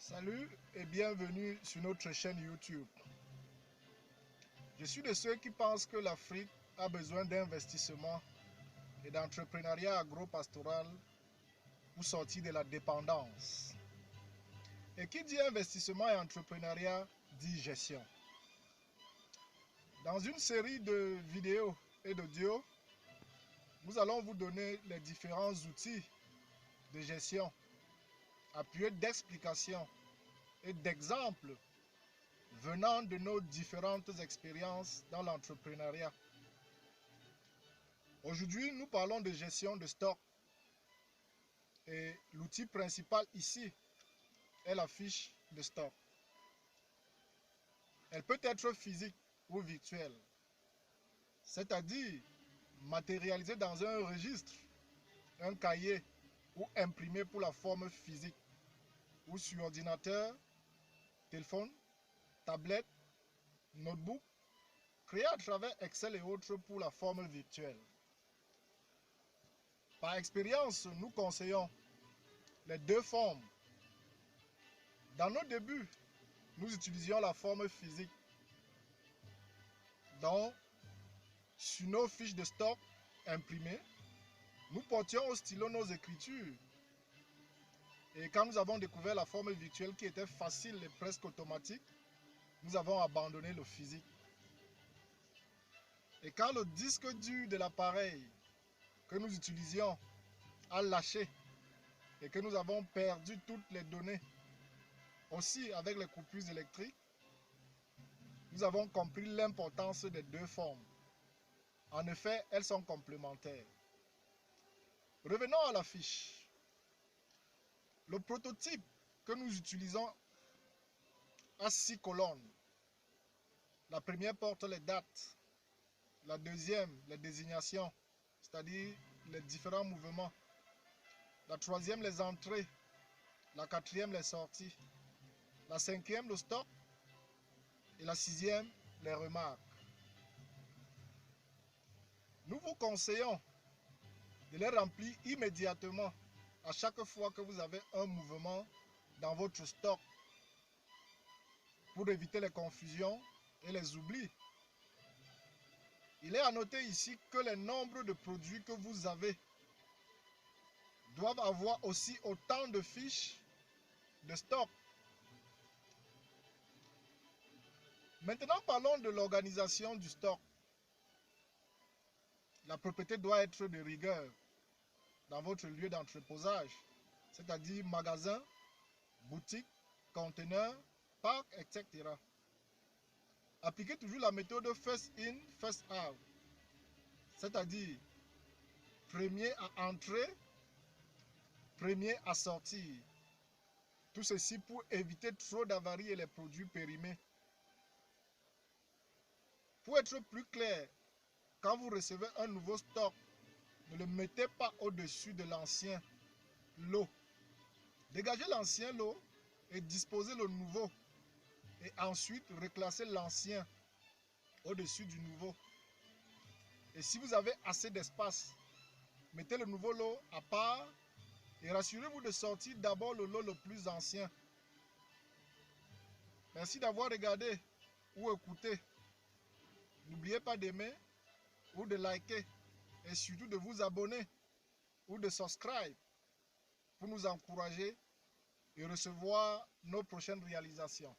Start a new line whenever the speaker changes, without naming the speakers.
Salut et bienvenue sur notre chaîne YouTube. Je suis de ceux qui pensent que l'Afrique a besoin d'investissement et d'entrepreneuriat agro-pastoral pour sortir de la dépendance. Et qui dit investissement et entrepreneuriat dit gestion. Dans une série de vidéos et d'audio, nous allons vous donner les différents outils de gestion appuyés d'explications et d'exemples venant de nos différentes expériences dans l'entrepreneuriat. Aujourd'hui, nous parlons de gestion de stock et l'outil principal ici est la fiche de stock. Elle peut être physique ou virtuelle, c'est-à-dire matérialisée dans un registre, un cahier ou imprimée pour la forme physique ou sur ordinateur, téléphone, tablette, notebook, créée à travers Excel et autres pour la forme virtuelle. Par expérience, nous conseillons les deux formes. Dans nos débuts, nous utilisions la forme physique. Donc, sur nos fiches de stock imprimées, nous portions au stylo nos écritures. Et quand nous avons découvert la forme virtuelle qui était facile et presque automatique, nous avons abandonné le physique. Et quand le disque dur de l'appareil que nous utilisions a lâché et que nous avons perdu toutes les données, aussi avec les coupures électriques, nous avons compris l'importance des deux formes. En effet, elles sont complémentaires. Revenons à la fiche. Le prototype que nous utilisons a 6 colonnes. La première porte les dates, la deuxième les désignations, c'est-à-dire les différents mouvements, la troisième les entrées, la quatrième les sorties, la cinquième le stock et la sixième les remarques. Nous vous conseillons de les remplir immédiatement à chaque fois que vous avez un mouvement dans votre stock pour éviter les confusions et les oublis. Il est à noter ici que les nombres de produits que vous avez doivent avoir aussi autant de fiches de stock. Maintenant, parlons de l'organisation du stock. La propriété doit être de rigueur dans votre lieu d'entreposage, c'est-à-dire magasin, boutique, conteneur, parc, etc. Appliquez toujours la méthode first in, first out, c'est-à-dire premier à entrer, premier à sortir. Tout ceci pour éviter trop d'avaries et les produits périmés. Pour être plus clair, quand vous recevez un nouveau stock, ne le mettez pas au-dessus de l'ancien lot. Dégagez l'ancien lot et disposez le nouveau. Et ensuite, reclassez l'ancien au-dessus du nouveau. Et si vous avez assez d'espace, mettez le nouveau lot à part et rassurez-vous de sortir d'abord le lot le plus ancien. Merci d'avoir regardé ou écouté. N'oubliez pas d'aimer ou de liker et surtout de vous abonner ou de subscribe pour nous encourager et recevoir nos prochaines réalisations.